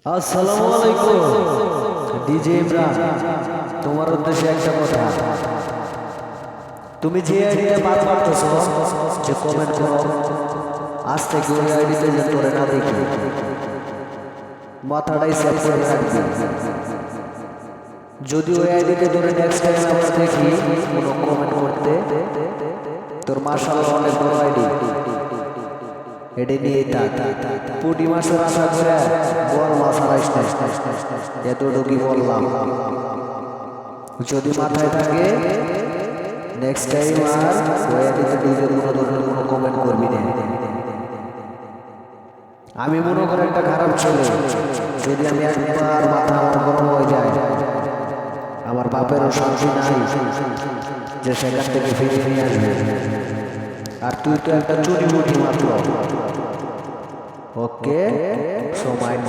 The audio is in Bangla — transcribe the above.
আসসালামু আলাইকুম ডিজে ইমরান, তোমার উদ্দেশ্যে একটা কথা। তুমি যে আইডিতে বাদ পারতেছ যে কমেন্ট করো, আজ থেকে ওই আইডিতে যে তোরে না দেখি মাথাটাই সেভ করে রাখবি। যদি ওই আইডিতে তোরে নেক্সট টাইম আবার দেখি কোনো কমেন্ট করতে, তোর মাশাআল্লাহ অনেক বড় আইডি, এটি নিয়ে থাক। পুটি মাছের আশা করে বল মাছ হারাইস না, এতটুকুই বললাম। যদি মাথায় থাকে নেক্সট টাইম আর ওই আইডিতে নিজের কোনো ধরনের কোনো কমেন্ট করবি না। আমি মনে করি একটা খারাপ ছেলে, যদি আমি একবার মাথা আমার গরম হয়ে যায়, আমার বাপেরও শান্তি নাই যে সেখান থেকে ফিরে নিয়ে আসবে। আর তুই তো একটা চুরি বুটি মাত্র। ওকে, সো মাইন্ড